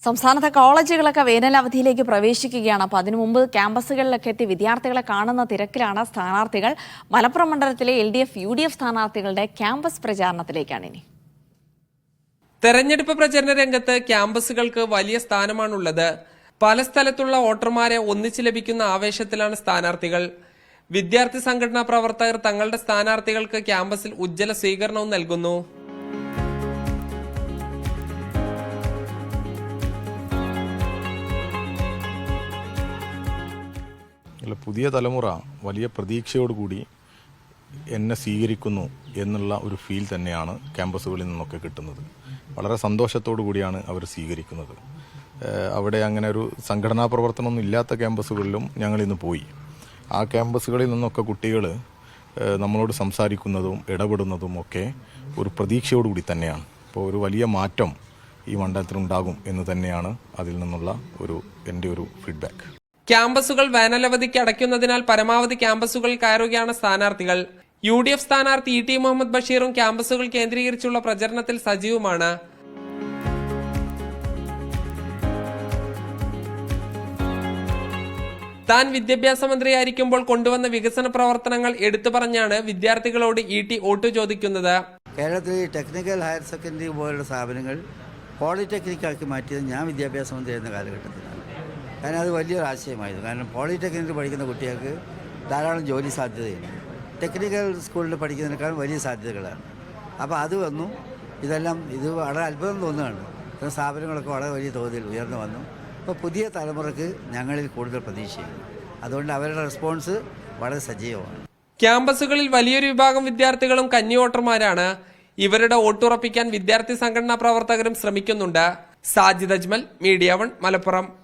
സംസ്ഥാനത്തെ കോളേജുകളൊക്കെ വേനലവധിയിലേക്ക് പ്രവേശിക്കുകയാണ്. അപ്പോൾ അതിനു മുമ്പ് ക്യാമ്പസുകളിലൊക്കെ എത്തി വിദ്യാർത്ഥികളെ കാണുന്ന തിരക്കിലാണ് സ്ഥാനാർത്ഥികൾ. മലപ്പുറം മണ്ഡലത്തിലെ LDF, UDF സ്ഥാനാർത്ഥികളുടെ ക്യാമ്പസ് പ്രചാരണത്തിലേക്കാണ് ഇനി. തെരഞ്ഞെടുപ്പ് പ്രചരണ രംഗത്ത് ക്യാമ്പസുകൾക്ക് വലിയ സ്ഥാനമാണുള്ളത്. പല സ്ഥലത്തുള്ള വോട്ടർമാരെ ഒന്നിച്ചു ലഭിക്കുന്ന ആവേശത്തിലാണ് സ്ഥാനാർത്ഥികൾ. വിദ്യാർത്ഥി സംഘടനാ പ്രവർത്തകർ തങ്ങളുടെ സ്ഥാനാർത്ഥികൾക്ക് ക്യാമ്പസിൽ ഉജ്ജ്വല സ്വീകരണവും നൽകുന്നു. പുതിയ തലമുറ വലിയ പ്രതീക്ഷയോടുകൂടി എന്നെ സ്വീകരിക്കുന്നു എന്നുള്ള ഒരു ഫീൽ തന്നെയാണ് ക്യാമ്പസുകളിൽ നിന്നൊക്കെ കിട്ടുന്നത്. വളരെ സന്തോഷത്തോടു കൂടിയാണ് അവർ സ്വീകരിക്കുന്നത്. അവിടെ അങ്ങനെ ഒരു സംഘടനാ പ്രവർത്തനമൊന്നും ഇല്ലാത്ത ക്യാമ്പസുകളിലും ഞങ്ങളിന്ന് പോയി. ആ ക്യാമ്പസുകളിൽ നിന്നൊക്കെ കുട്ടികൾ നമ്മളോട് സംസാരിക്കുന്നതും ഇടപെടുന്നതും ഒക്കെ ഒരു പ്രതീക്ഷയോടുകൂടി തന്നെയാണ്. അപ്പോൾ ഒരു വലിയ മാറ്റം ഈ മണ്ഡലത്തിലുണ്ടാകും എന്ന് തന്നെയാണ് അതിൽ നിന്നുള്ള എൻ്റെ ഒരു ഫീഡ്ബാക്ക്. ക്യാമ്പസുകൾ വേനലവധിക്ക് അടയ്ക്കുന്നതിനാൽ പരമാവധി ക്യാമ്പസുകളിൽ കയറുകയാണ് സ്ഥാനാർത്ഥികൾ. UDF സ്ഥാനാർത്ഥി ET മുഹമ്മദ് ബഷീറും ക്യാമ്പസുകൾ കേന്ദ്രീകരിച്ചുള്ള പ്രചരണത്തിൽ സജീവമാണ്. താൻ വിദ്യാഭ്യാസ മന്ത്രിയായിരിക്കുമ്പോൾ കൊണ്ടുവന്ന വികസന പ്രവർത്തനങ്ങൾ എടുത്തു പറഞ്ഞാണ് വിദ്യാർത്ഥികളോട് ET വോട്ട് ചോദിക്കുന്നത്. കേരളത്തിൽ ടെക്നിക്കൽ ഹയർ സെക്കൻഡറി പോലുള്ള സ്ഥാപനങ്ങൾ പോളിടെക്നിക്കാക്കി മാറ്റിയത് ഞാൻ വിദ്യാഭ്യാസ മന്ത്രി എന്ന കാലഘട്ടത്തിലാണ്. കാരണം അത് വലിയൊരു ആശയമായിരുന്നു. കാരണം പോളിടെക്നിക്കിൽ പഠിക്കുന്ന കുട്ടികൾക്ക് ധാരാളം ജോലി സാധ്യതയുണ്ട്. ടെക്നിക്കൽ സ്കൂളിൽ പഠിക്കുന്നതിനേക്കാളും വലിയ സാധ്യതകളാണ്. അപ്പോൾ അത് വന്നു. ഇത് വളരെ അത്ഭുതം തോന്നുകയാണ്. ഇത്തരം സ്ഥാപനങ്ങളൊക്കെ വളരെ വലിയ തോതിൽ ഉയർന്നു വന്നു. അപ്പോൾ പുതിയ തലമുറയ്ക്ക് ഞങ്ങളിൽ കൂടുതൽ പ്രതീക്ഷയുണ്ട്. അതുകൊണ്ട് അവരുടെ റെസ്പോൺസ് വളരെ സജീവമാണ്. ക്യാമ്പസുകളിൽ വലിയൊരു വിഭാഗം വിദ്യാർത്ഥികളും കന്നി വോട്ടർമാരാണ്. ഇവരുടെ വോട്ടുറപ്പിക്കാൻ വിദ്യാർത്ഥി സംഘടനാ പ്രവർത്തകരും ശ്രമിക്കുന്നുണ്ട്. സാജിദ് അജ്മൽ, മീഡിയ 1, മലപ്പുറം.